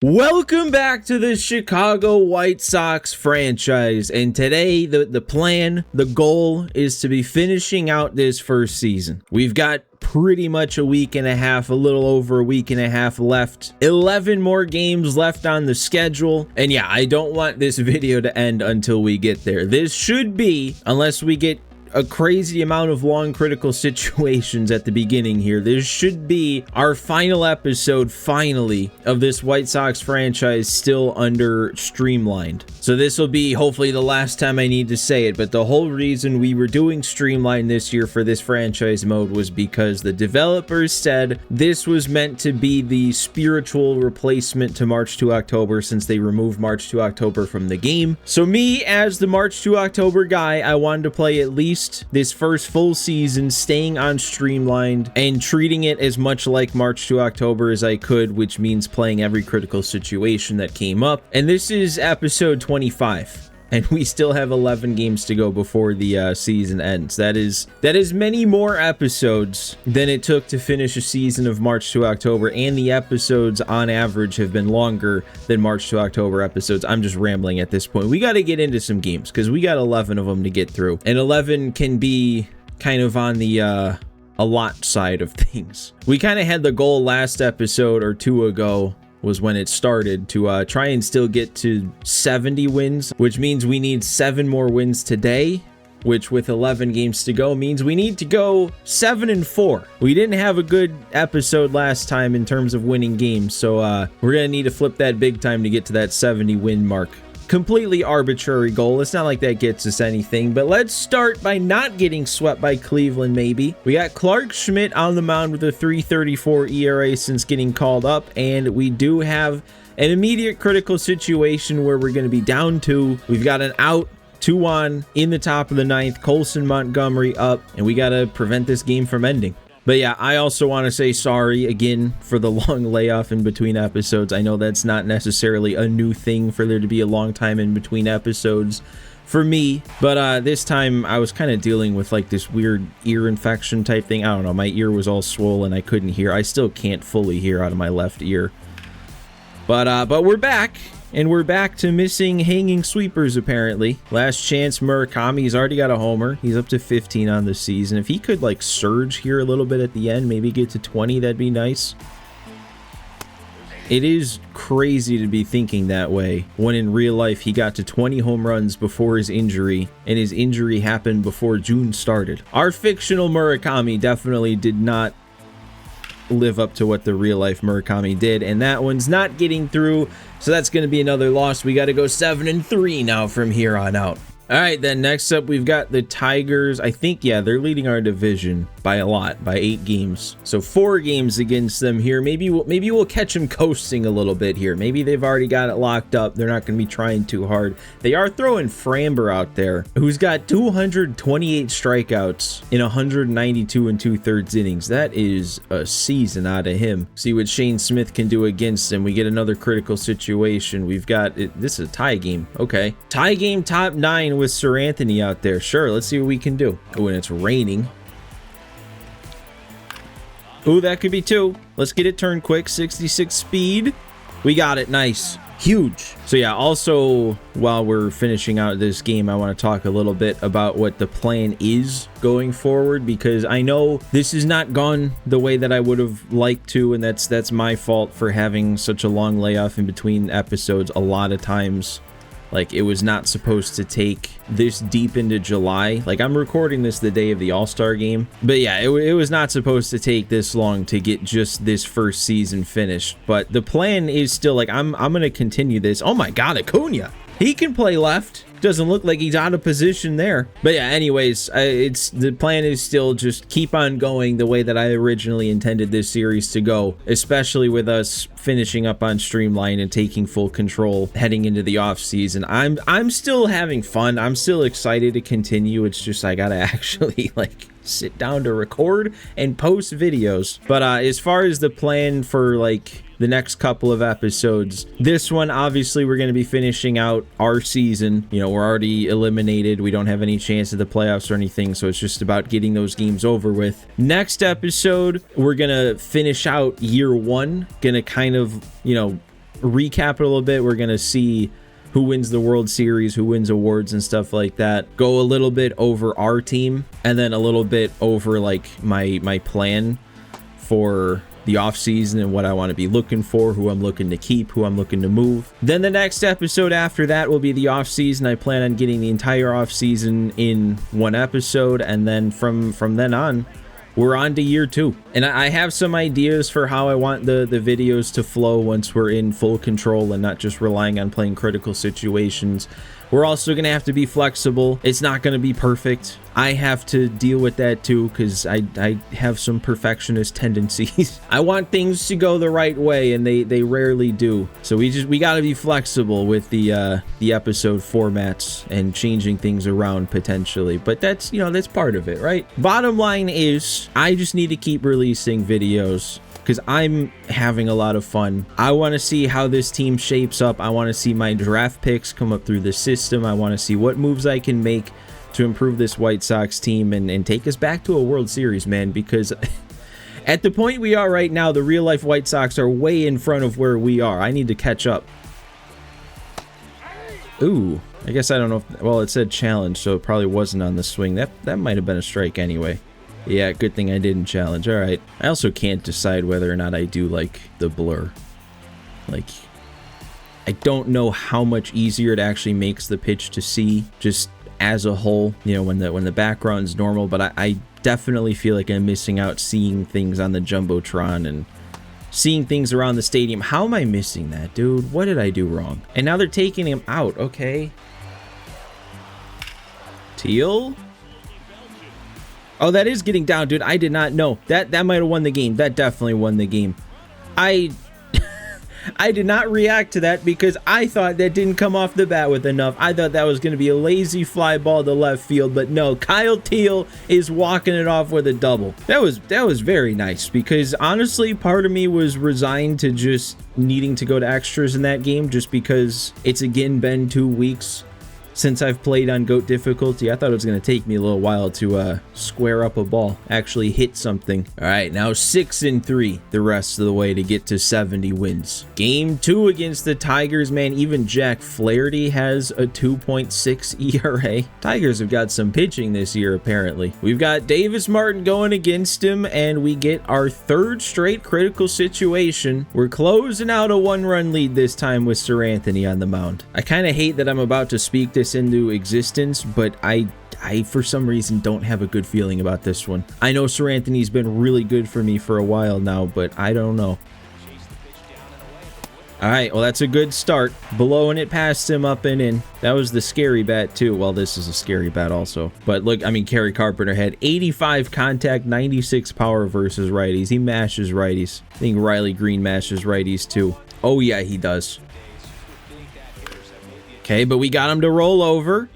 Welcome back to the Chicago White Sox franchise, and today the plan, the goal is to be finishing out this first season. We've got pretty much a week and a half, a little over a week and a half left. 11 more games left on the schedule, and yeah, I don't want this video to end until we get there. This should be, unless we get a crazy amount of long critical situations at the beginning here, this should be our final episode, finally, of this White Sox franchise still under Streamlined. So this will be hopefully the last time I need to say it, but the whole reason we were doing Streamlined this year for this franchise mode was because the developers said this was meant to be the spiritual replacement to March to October, since they removed March to October from the game. So me, as the March to October guy, I wanted to play at least this first full season staying on Streamlined and treating it as much like March to October as I could, which means playing every critical situation that came up. And this is episode 25. And we still have 11 games to go before the season ends. That is many more episodes than it took to finish a season of March to October, and the episodes on average have been longer than March to October episodes. I'm just rambling at this point. We got to get into some games because we got 11 of them to get through, and 11 can be kind of on the a lot side of things. We kind of had the goal last episode or two ago, was when it started, to try and still get to 70 wins, which means we need 7 more wins today, which with 11 games to go means we need to go 7-4. We didn't have a good episode last time in terms of winning games, so we're gonna need to flip that big time to get to that 70 win mark. Completely arbitrary goal. It's not like that gets us anything, but let's start by not getting swept by Cleveland. Maybe we got Clark Schmidt on the mound with a 3.34 ERA since getting called up, and we do have an immediate critical situation where we're going to be down 2. We've got an out, 2 on in the top of the 9th. Colson Montgomery up, and we got to prevent this game from ending. But yeah, I also want to say sorry again for the long layoff in between episodes. I know that's not necessarily a new thing for there to be a long time in between episodes for me, but this time I was kind of dealing with like this weird ear infection type thing. I don't know, my ear was all swollen, I couldn't hear. I still can't fully hear out of my left ear. But we're back. And we're back to missing hanging sweepers, apparently. Last chance, Murakami. He's already got a homer. He's up to 15 on the season. If he could, like, surge here a little bit at the end, maybe get to 20, that'd be nice. It is crazy to be thinking that way, when in real life he got to 20 home runs before his injury, and his injury happened before June started. Our fictional Murakami definitely did not live up to what the real life Murakami did, and that one's not getting through, so that's going to be another loss. We got to go 7-3 now from here on out. All right, then next up we've got the Tigers. I think, yeah, they're leading our division by a lot, by 8 games. So 4 games against them here. Maybe we'll catch them coasting a little bit here. Maybe they've already got it locked up. They're not going to be trying too hard. They are throwing Framber out there, who's got 228 strikeouts in 192 2/3 innings. That is a season out of him. See what Shane Smith can do against him. We get another critical situation. We've got this is a tie game. Okay, tie game, top 9 with Sir Anthony out there. Sure, let's see what we can do. Oh, and it's raining. Ooh, that could be 2. Let's get it turned quick. 66 speed. We got it. Nice. Huge. So yeah, also while we're finishing out this game, I want to talk a little bit about what the plan is going forward, because I know this has not gone the way that I would have liked to, and that's my fault for having such a long layoff in between episodes. A lot of times, like, it was not supposed to take this deep into July. Like, I'm recording this the day of the All-Star game. But yeah, it was not supposed to take this long to get just this first season finished. But the plan is still, like, I'm going to continue this. Oh my God, Acuna. He can play left. Doesn't look like he's out of position there. But yeah, anyways, the plan is still just keep on going the way that I originally intended this series to go, especially with us finishing up on Streamline and taking full control heading into the off season. I'm still having fun. I'm still excited to continue. It's just I gotta actually like sit down to record and post videos. But as far as the plan for like the next couple of episodes, this one obviously we're going to be finishing out our season. You know, we're already eliminated, we don't have any chance at the playoffs or anything, so it's just about getting those games over with. Next episode, we're gonna finish out year 1, gonna kind of, you know, recap it a little bit. We're going to see who wins the World Series, who wins awards and stuff like that. Go a little bit over our team, and then a little bit over like my plan for the off season and what I want to be looking for, who I'm looking to keep, who I'm looking to move. Then the next episode after that will be the off season. I plan on getting the entire off season in one episode, and then from then on, we're on to year 2. And I have some ideas for how I want the videos to flow once we're in full control and not just relying on playing critical situations. We're also going to have to be flexible. It's not going to be perfect. I have to deal with that too, because I have some perfectionist tendencies. I want things to go the right way, and they rarely do. So we got to be flexible with the episode formats and changing things around potentially. But that's, you know, that's part of it, right? Bottom line is, I just need to keep releasing videos, because I'm having a lot of fun. I want to see how this team shapes up. I want to see my draft picks come up through the system. I want to see what moves I can make to improve this White Sox team and take us back to a World Series, man, because at the point we are right now, the real life White Sox are way in front of where we are. I need to catch up. Ooh, I guess I don't know if, well, it said challenge, so it probably wasn't on the swing. That might have been a strike anyway. Yeah, good thing I didn't challenge. All right. I also can't decide whether or not I do like the blur. Like, I don't know how much easier it actually makes the pitch to see just as a whole, you know, when the background's normal, but I definitely feel like I'm missing out seeing things on the Jumbotron and seeing things around the stadium. How am I missing that, dude? What did I do wrong? And now they're taking him out. Okay. Teal? Oh, that is getting down, dude. I did not know. That might have won the game. That definitely won the game. I did not react to that because I thought that didn't come off the bat with enough. I thought that was going to be a lazy fly ball to left field, but no. Kyle Teal is walking it off with a double. That was very nice, because honestly, part of me was resigned to just needing to go to extras in that game just because it's again been 2 weeks since I've played on GOAT difficulty. I thought it was going to take me a little while to square up a ball, actually hit something. All right, now 6-3 the rest of the way to get to 70 wins. Game 2 against the Tigers, man. Even Jack Flaherty has a 2.6 ERA. Tigers have got some pitching this year, apparently. We've got Davis Martin going against him, and we get our 3rd straight critical situation. We're closing out a 1-run lead this time with Sir Anthony on the mound. I kind of hate that I'm about to speak this into existence, but I for some reason don't have a good feeling about this one. I know Sir Anthony's been really good for me for a while now, but I don't know. All right, well, that's a good start. Blowing it past him, up and in. That was the scary bat too. Well, this is a scary bat also. But look, I mean, Kerry Carpenter had 85 contact, 96 power versus righties. He mashes righties. I think Riley Green mashes righties too. Oh yeah, he does. Okay, but we got him to roll over.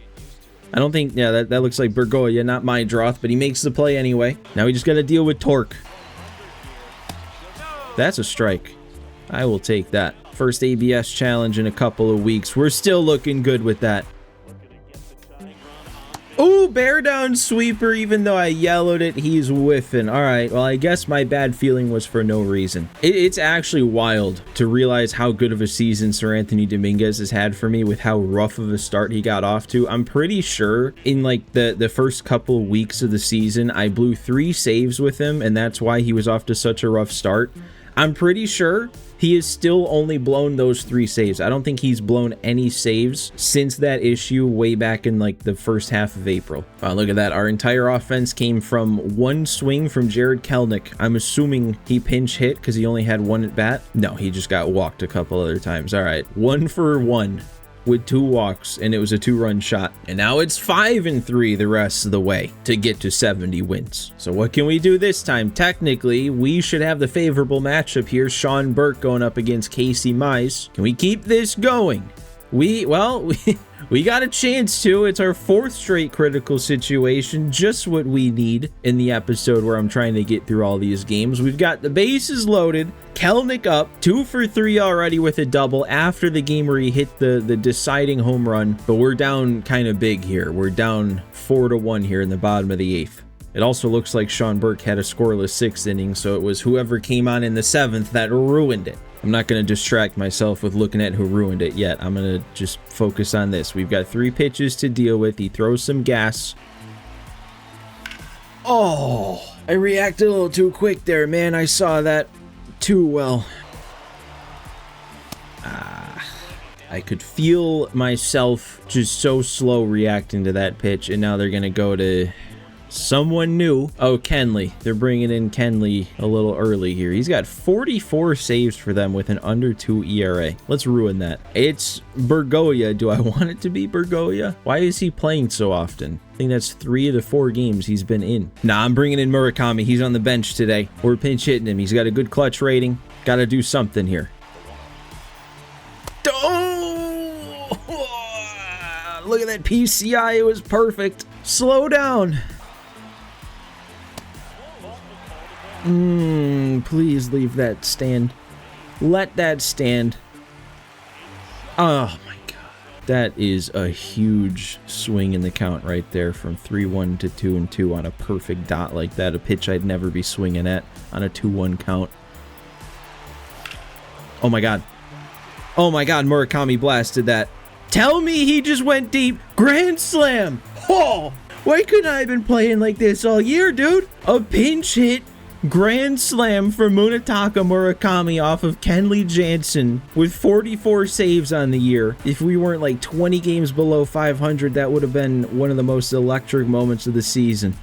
I don't think, yeah, that looks like Bergoya, not Mydroth, but he makes the play anyway. Now we just got to deal with torque. That's a strike. I will take that. First ABS challenge in a couple of weeks. We're still looking good with that. Ooh, bear down sweeper. Even though I yellowed it, he's whiffing. All right, well, I guess my bad feeling was for no reason. It's actually wild to realize how good of a season Sir Anthony Dominguez has had for me with how rough of a start he got off to. I'm pretty sure in like the first couple of weeks of the season, I blew 3 saves with him, and that's why he was off to such a rough start. I'm pretty sure he has still only blown those 3 saves. I don't think he's blown any saves since that issue way back in like the first half of April. Look at that. Our entire offense came from 1 swing from Jared Kelenic. I'm assuming he pinch hit because he only had 1 at bat. No, he just got walked a couple other times. All right, 1 for 1. With 2 walks, and it was a 2-run shot. And now it's 5-3 the rest of the way to get to 70 wins. So what can we do this time? Technically, we should have the favorable matchup here. Sean Burke going up against Casey Mize. Can we keep this going? We got a chance to. It's our 4th straight critical situation, just what we need in the episode where I'm trying to get through all these games. We've got the bases loaded, Kelenic up, 2 for 3 already with a double after the game where he hit the deciding home run, but we're down kind of big here. We're down 4-1 here in the bottom of the 8th. It also looks like Sean Burke had a scoreless 6th inning, so it was whoever came on in the 7th that ruined it. I'm not going to distract myself with looking at who ruined it yet. I'm going to just focus on this. We've got 3 pitches to deal with. He throws some gas. Oh, I reacted a little too quick there, man. I saw that too well. I could feel myself just so slow reacting to that pitch, and now they're going to go to someone new. Oh, Kenley. They're bringing in Kenley a little early here. He's got 44 saves for them with an under 2 ERA. Let's ruin that. It's Bergoya. Do I want it to be Bergoya? Why is he playing so often? I think that's 3 of the 4 games he's been in. Nah, I'm bringing in Murakami. He's on the bench today. We're pinch hitting him. He's got a good clutch rating. Got to do something here. Oh! Look at that PCI. It was perfect. Slow down. Please leave that stand. Let that stand. Oh my god. That is a huge swing in the count right there from 3-1 to 2-2 on a perfect dot like that. A pitch I'd never be swinging at on a 2-1 count. Oh my god. Oh my god, Murakami blasted that. Tell me he just went deep. Grand slam. Oh, why couldn't I have been playing like this all year, dude? A pinch hit. Grand slam for Munetaka Murakami off of Kenley Jansen with 44 saves on the year. If we weren't like 20 games below 500, that would have been one of the most electric moments of the season.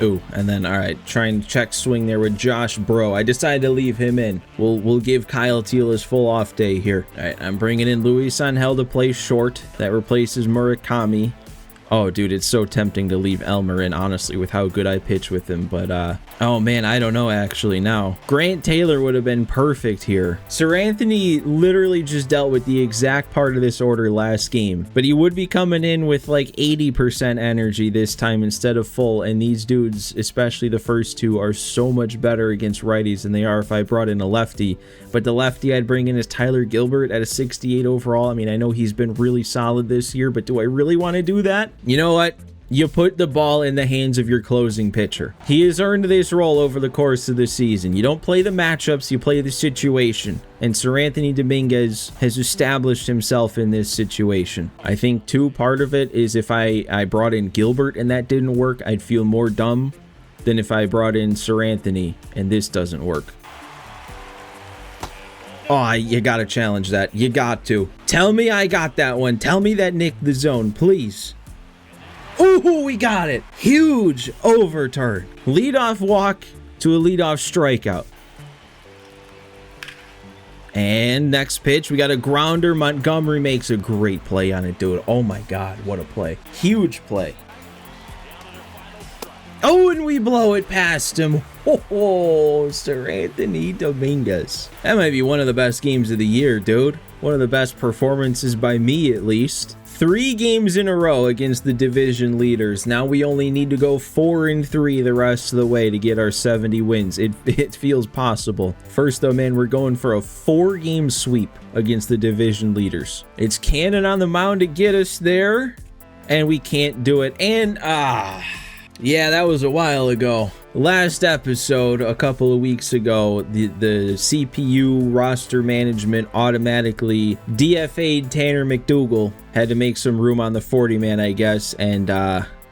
Ooh, and then, all right, trying to check swing there with Josh Bro. I decided to leave him in. We'll give Kyle Teal his full off day here. All right, I'm bringing in Luis Angel to play short. That replaces Murakami. Oh, dude, it's so tempting to leave Elmer in, honestly, with how good I pitch with him. But, oh, man, I don't know, actually, now. Grant Taylor would have been perfect here. Sir Anthony literally just dealt with the exact part of this order last game. But he would be coming in with, like, 80% energy this time instead of full. And these dudes, especially the first 2, are so much better against righties than they are if I brought in a lefty. But the lefty I'd bring in is Tyler Gilbert at a 68 overall. I mean, I know he's been really solid this year, but do I really want to do that? You know what? You put the ball in the hands of your closing pitcher. He has earned this role over the course of the season. You don't play the matchups, you play the situation. And Sir Anthony Dominguez has established himself in this situation. I think, too, part of it is if I brought in Gilbert and that didn't work, I'd feel more dumb than if I brought in Sir Anthony and this doesn't work. Oh, you gotta challenge that. You got to. Tell me I got that one. Tell me that nicked the zone, please. Ooh, we got it. Huge overturn. Leadoff walk to a leadoff strikeout. And next pitch, we got a grounder. Montgomery makes a great play on it, dude. Oh my god, what a play. Huge play. Oh, and we blow it past him. Oh, Sir Anthony Dominguez. That might be one of the best games of the year, dude. One of the best performances by me, at least. 3 games in a row against the division leaders. Now we only need to go 4-3 the rest of the way to get our 70 wins. It feels possible. First, though, man, we're going for a 4-game sweep against the division leaders. It's Cannon on the mound to get us there, and we can't do it. And, yeah, that was a while ago. Last episode, a couple of weeks ago, the CPU roster management automatically DFA'd Tanner McDougal. Had to make some room on the 40-man, I guess, and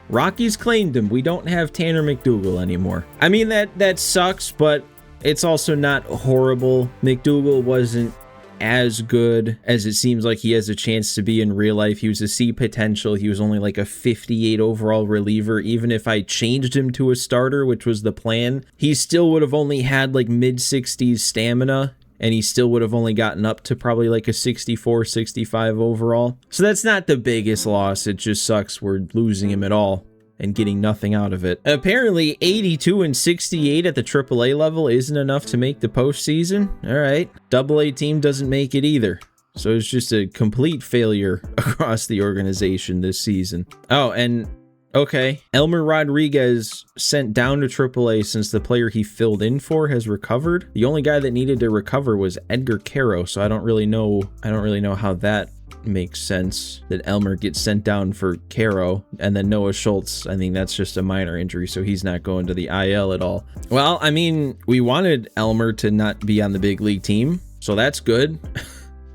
Rockies claimed him. We don't have Tanner McDougal anymore. I mean, that sucks, but it's also not horrible. McDougal wasn't as good as it seems like he has a chance to be in real life. He was a C potential. He was only like a 58 overall reliever. Even if I changed him to a starter, which was the plan, he still would have only had like mid-60s stamina, and he still would have only gotten up to probably like a 64, 65 overall. So that's not the biggest loss. It just sucks we're losing him at all and getting nothing out of it. Apparently 82 and 68 at the AAA level isn't enough to make the postseason. All right, AA team doesn't make it either. So it's just a complete failure across the organization this season. Oh, and okay, Elmer Rodriguez sent down to AAA since the player he filled in for has recovered. The only guy that needed to recover was Edgar Caro, so I don't really know how that makes sense that Elmer gets sent down for Caro, and then Noah Schultz, I think that's just a minor injury, so he's not going to the IL at all. Well, I mean, we wanted Elmer to not be on the big league team, so that's good.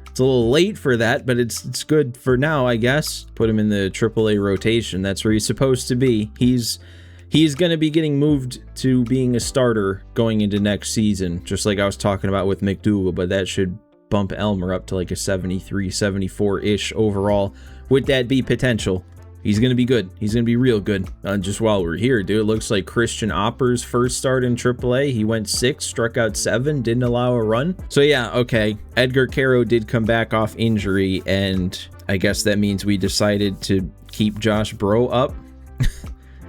It's a little late for that, but it's good for now, I guess. Put him in the AAA rotation. That's where he's supposed to be. He's going to be getting moved to being a starter going into next season, just like I was talking about with McDougal, but that should bump Elmer up to like a 73, 74-ish overall. Would that be potential? He's going to be good. He's going to be real good. Just while we're here, dude, it looks like Christian Opper's first start in AAA. He went 6, struck out 7, didn't allow a run. So yeah, okay. Edgar Caro did come back off injury, and I guess that means we decided to keep Josh Bro up.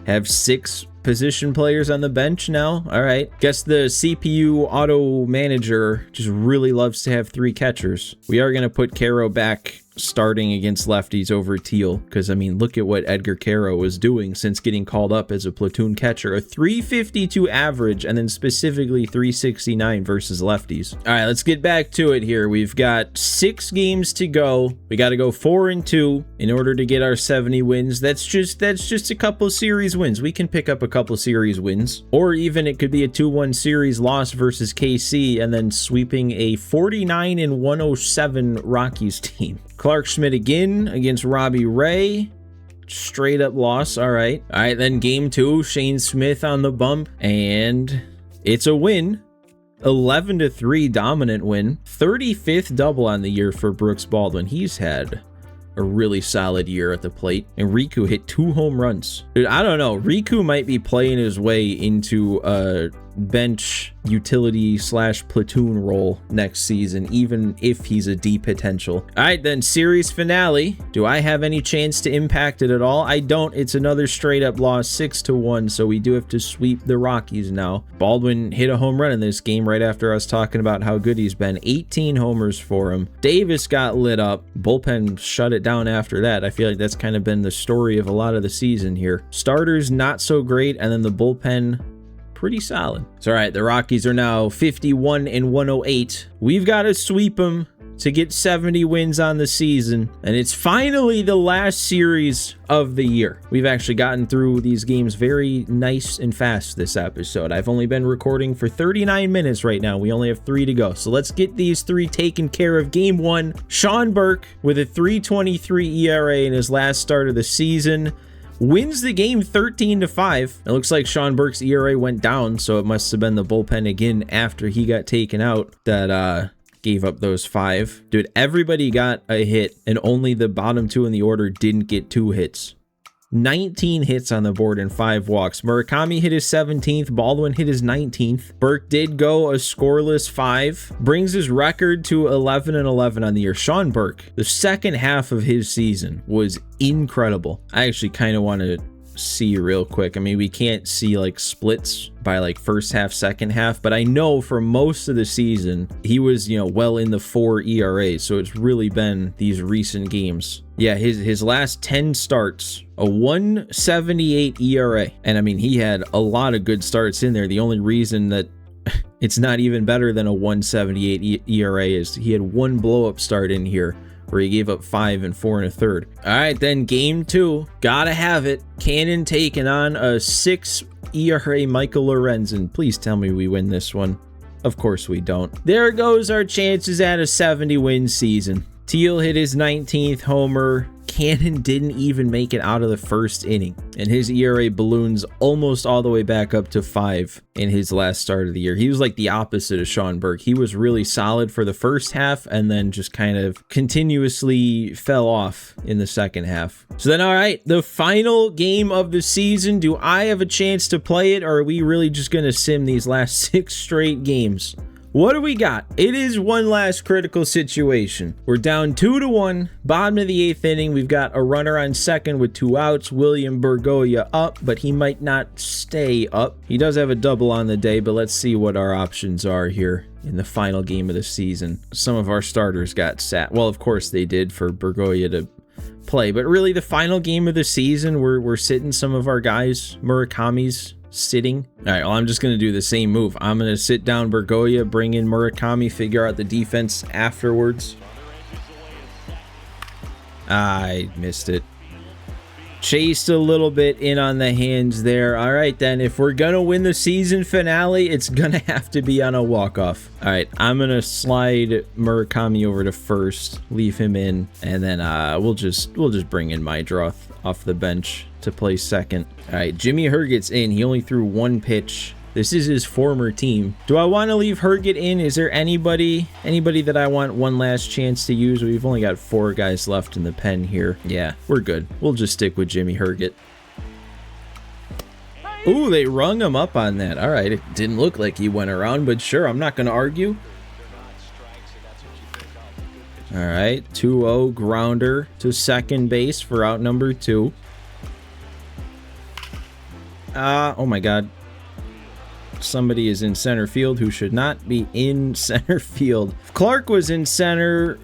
Have 6 position players on the bench now. All right. Guess the CPU auto manager just really loves to have 3 catchers. We are going to put Caro back starting against lefties over Teal, because I mean, look at what Edgar Caro was doing since getting called up as a platoon catcher. A 352 average, and then specifically 369 versus lefties. All right, let's get back to it here. We've got 6 games to go. We got to go 4-2 in order to get our 70 wins. That's just a couple series wins. We can pick up a couple series wins, or even it could be a 2-1 series loss versus KC, and then sweeping a 49-107 Rockies team. Clark Schmidt again against Robbie Ray. Straight up loss. All right. All right, then game 2, Shane Smith on the bump, and it's a win. 11-3 dominant win. 35th double on the year for Brooks Baldwin. He's had a really solid year at the plate, and Riku hit 2 home runs. Dude, I don't know. Riku might be playing his way into a bench utility / platoon role next season, even if he's a D potential. All right, then series finale. Do I have any chance to impact it at all? I don't. It's another straight up loss, 6-1, so we do have to sweep the Rockies now. Baldwin hit a home run in this game right after I was talking about how good he's been. 18 homers for him. Davis got lit up. Bullpen shut it down after that. I feel like that's kind of been the story of a lot of the season here. Starters not so great, and then the bullpen pretty solid. So, all right, the Rockies are now 51-108. We've got to sweep them to get 70 wins on the season, and it's finally the last series of the year. We've actually gotten through these games very nice and fast this episode. I've only been recording for 39 minutes right now. We only have 3 to go, so let's get these 3 taken care of. Game 1, Sean Burke with a 3.23 ERA in his last start of the season wins the game 13-5. It looks like Sean Burke's ERA went down, so it must have been the bullpen again after he got taken out that gave up those 5. Dude, everybody got a hit, and only the bottom 2 in the order didn't get 2 hits. 19 hits on the board and 5 walks. Murakami hit his 17th. Baldwin hit his 19th. Burke did go a scoreless 5. Brings his record to 11-11 on the year. Sean Burke, the second half of his season was incredible. I actually kind of want to see real quick. I mean, we can't see like splits by like first half, second half, but I know for most of the season he was, well in the 4 ERA. So it's really been these recent games. Yeah, his last 10 starts, a 1.78 ERA. And I mean, he had a lot of good starts in there. The only reason that it's not even better than a 1.78 ERA is he had 1 blow-up start in here where he gave up 5 and 4 1/3. All right, then game 2, gotta have it. Cannon taking on a 6 ERA Michael Lorenzen. Please tell me we win this one. Of course we don't. There goes our chances at a 70-win season. Teal hit his 19th homer. Cannon didn't even make it out of the first inning, and his ERA balloons almost all the way back up to 5 in his last start of the year. He was like the opposite of Sean Burke. He was really solid for the first half and then just kind of continuously fell off in the second half. So then, all right, the final game of the season. Do I have a chance to play it, or are we really just going to sim these last 6 straight games? What do we got? It is one last critical situation. We're down 2-1, bottom of the 8th inning. We've got a runner on second with 2 outs. William Bergoya up, but he might not stay up. He does have a double on the day, but let's see what our options are here in the final game of the season. Some of our starters got sat. Well, of course they did for Bergoya to play, but really the final game of the season, we're sitting some of our guys. Murakami's sitting. All right, well, I'm just going to do the same move. I'm going to sit down Bergoya, bring in Murakami, figure out the defense afterwards. I missed it. Chased a little bit in on the hands there. All right, then. If we're going to win the season finale, it's going to have to be on a walk-off. All right, I'm going to slide Murakami over to first, leave him in, and then we'll just bring in my draw off the bench to play second. All right, Jimmy Herget's in. He only threw one pitch. This is his former team. Do I want to leave Herget in? Is there anybody that I want one last chance to use? We've only got 4 guys left in the pen here. Yeah, we're good. We'll just stick with Jimmy Herget. Ooh, they rung him up on that. All right, it didn't look like he went around, but sure, I'm not going to argue. All right, 2-0 grounder to second base for out number 2. Oh my God. Somebody is in center field who should not be in center field. If Clark was in center,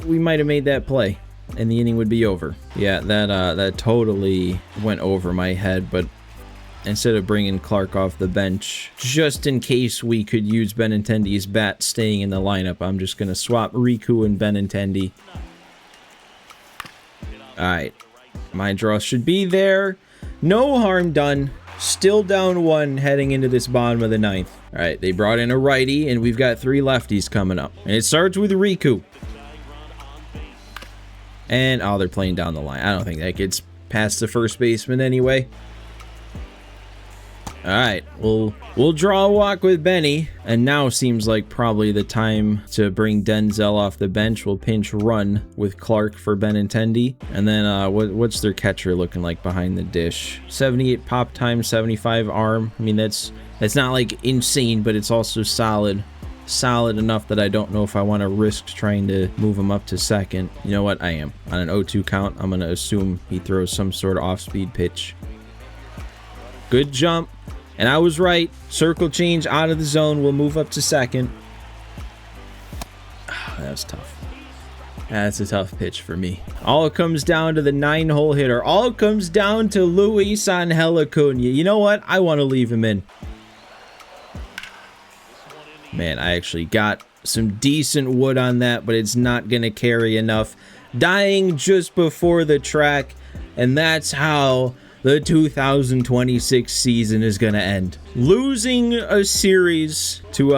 we might have made that play and the inning would be over. Yeah, that totally went over my head, but instead of bringing Clark off the bench, just in case we could use Benintendi's bat staying in the lineup, I'm just going to swap Riku and Benintendi. All right, my draw should be there. No harm done. Still down 1 heading into this bottom of the 9th. All right, they brought in a righty, and we've got 3 lefties coming up. And it starts with Riku. And, oh, they're playing down the line. I don't think that gets past the first baseman anyway. All right, we'll draw a walk with Benny, and now seems like probably the time to bring Denzel off the bench. We'll pinch run with Clark for Benintendi, and then what's their catcher looking like behind the dish? 78 pop time, 75 arm. I mean, that's not like insane, but it's also solid enough that I don't know if I want to risk trying to move him up to second. You know what? I am on an 0-2 count. I'm gonna assume he throws some sort of off-speed pitch. Good jump. And I was right. Circle change out of the zone. We'll move up to second. Oh, that was tough. That's a tough pitch for me. All it comes down to the 9-hole hitter. All it comes down to Luis Angel Acuna. You know what? I want to leave him in. Man, I actually got some decent wood on that, but it's not going to carry enough. Dying just before the track. And that's how the 2026 season is going to end. Losing a series to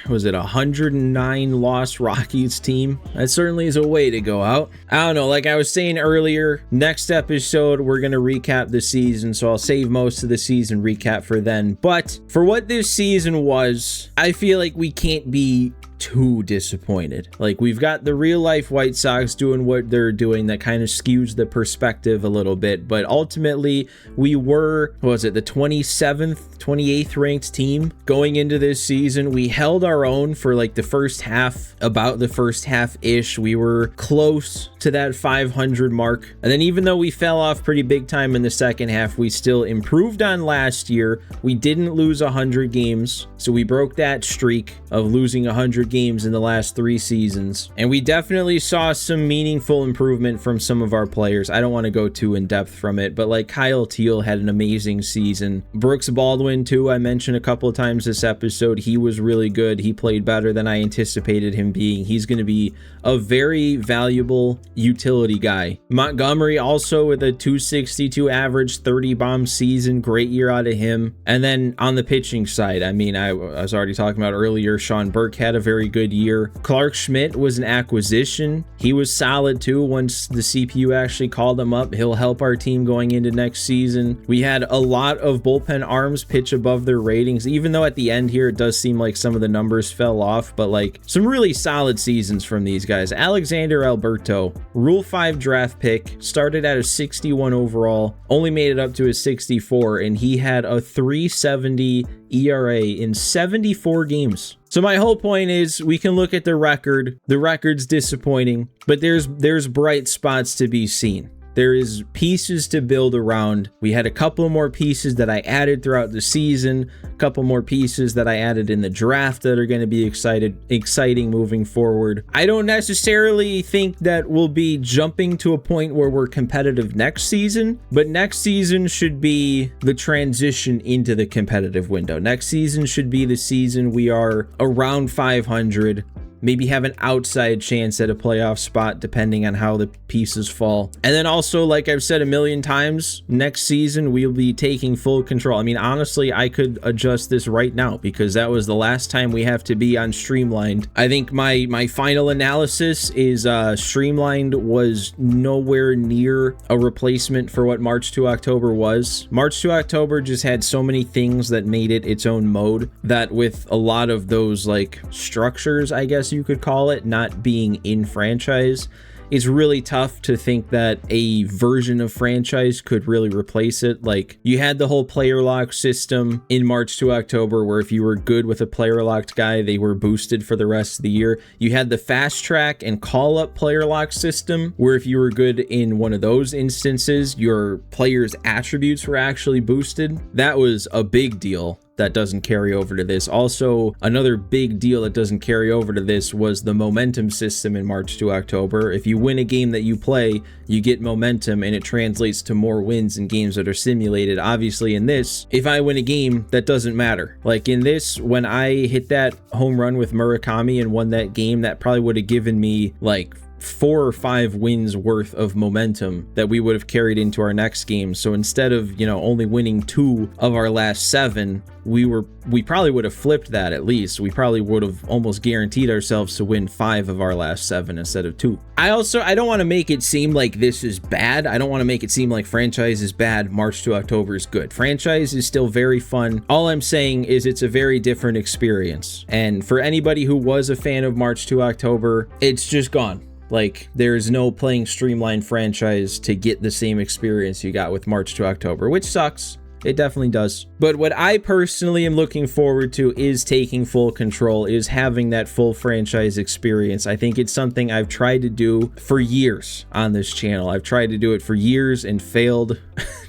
was it 109 loss Rockies team? That certainly is a way to go out. I don't know, like I was saying earlier, next episode we're going to recap the season, so I'll save most of the season recap for then. But for what this season was, I feel like we can't be too disappointed. Like, we've got the real life White Sox doing what they're doing that kind of skews the perspective a little bit, but ultimately we were, what was it, the 27th, 28th ranked team going into this season. We held our own for like the first half, about the first half-ish. We were close to that 500 mark, and then even though we fell off pretty big time in the second half, we still improved on last year. We didn't lose 100 games, so we broke that streak of losing 100 games in the last 3 seasons, and we definitely saw some meaningful improvement from some of our players. I don't want to go too in depth from it, but like Kyle Teal had an amazing season. Brooks Baldwin too, I mentioned a couple of times this episode. He was really good. He played better than I anticipated him being. He's going to be a very valuable utility guy. Montgomery also with a 262 average, 30 bomb season, great year out of him. And then on the pitching side, I mean, I was already talking about earlier, Sean Burke had a very good year. Clark Schmidt was an acquisition. He was solid too once the CPU actually called him up. He'll help our team going into next season. We had a lot of bullpen arms pitch above their ratings, even though at the end here it does seem like some of the numbers fell off, but like some really solid seasons from these guys. Alexander Alberto, Rule 5 draft pick, started at a 61 overall, only made it up to a 64, and he had a 3.70 ERA in 74 games. So my whole point is, we can look at the record. The record's disappointing, but there's bright spots to be seen. There is pieces to build around. We had a couple more pieces that I added throughout the season, a couple more pieces that I added in the draft that are going to be exciting moving forward. I don't necessarily think that we'll be jumping to a point where we're competitive next season, but next season should be the transition into the competitive window. Next season should be the season we are around 500, maybe have an outside chance at a playoff spot depending on how the pieces fall. And then also, like I've said a million times, next season we'll be taking full control. I mean, honestly, I could adjust this right now because that was the last time we have to be on Streamlined. I think my final analysis is Streamlined was nowhere near a replacement for what March to October was. March to October just had so many things that made it its own mode that with a lot of those like structures, I guess you could call it, not being in franchise, it's really tough to think that a version of franchise could really replace it. Like, you had the whole player lock system in March to October where if you were good with a player locked guy, they were boosted for the rest of the year. You had the fast track and call up player lock system where if you were good in one of those instances, your player's attributes were actually boosted. That was a big deal. That doesn't carry over to this. Also, another big deal that doesn't carry over to this was the momentum system in March to October. If you win a game that you play, you get momentum and it translates to more wins in games that are simulated. Obviously in this, if I win a game, that doesn't matter. Like in this, when I hit that home run with Murakami and won that game, that probably would have given me like 4 or 5 wins worth of momentum that we would have carried into our next game. So instead of, you know, only winning 2 of our last 7, we probably would have flipped that. At least we probably would have almost guaranteed ourselves to win 5 of our last 7 instead of 2. I don't want to make it seem like this is bad. I don't want to make it seem like franchise is bad. March to October is good. Franchise is still very fun. All I'm saying is it's a very different experience. And for anybody who was a fan of March to October, it's just gone. Like, there's no playing Streamlined franchise to get the same experience you got with March to October, which sucks. It definitely does. But what I personally am looking forward to is taking full control, is having that full franchise experience. I think it's something I've tried to do for years on this channel. I've tried to do it for years and failed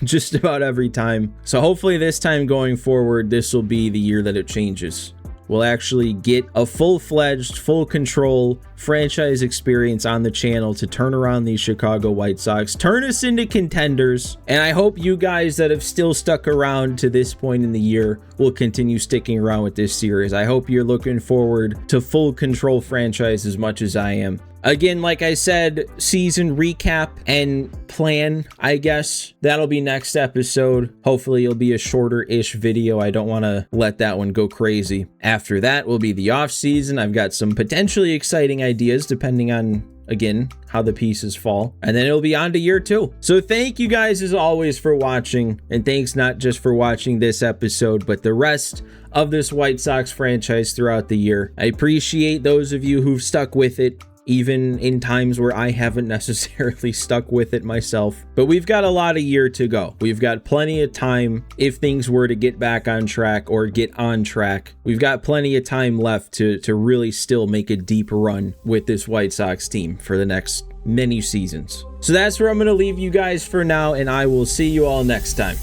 just about every time. So hopefully this time going forward, this will be the year that it changes. We'll actually get a full-fledged, full control franchise experience on the channel to turn around these Chicago White Sox, turn us into contenders. And I hope you guys that have still stuck around to this point in the year will continue sticking around with this series. I hope you're looking forward to full control franchise as much as I am. Again, like I said, season recap and plan, I guess. That'll be next episode. Hopefully it'll be a shorter-ish video. I don't want to let that one go crazy. After that will be the off season. I've got some potentially exciting ideas depending on, again, how the pieces fall. And then it'll be on to year 2. So thank you guys as always for watching. And thanks not just for watching this episode, but the rest of this White Sox franchise throughout the year. I appreciate those of you who've stuck with it, even in times where I haven't necessarily stuck with it myself. But we've got a lot of year to go. We've got plenty of time if things were to get back on track or get on track. We've got plenty of time left to really still make a deep run with this White Sox team for the next many seasons. So that's where I'm going to leave you guys for now, and I will see you all next time.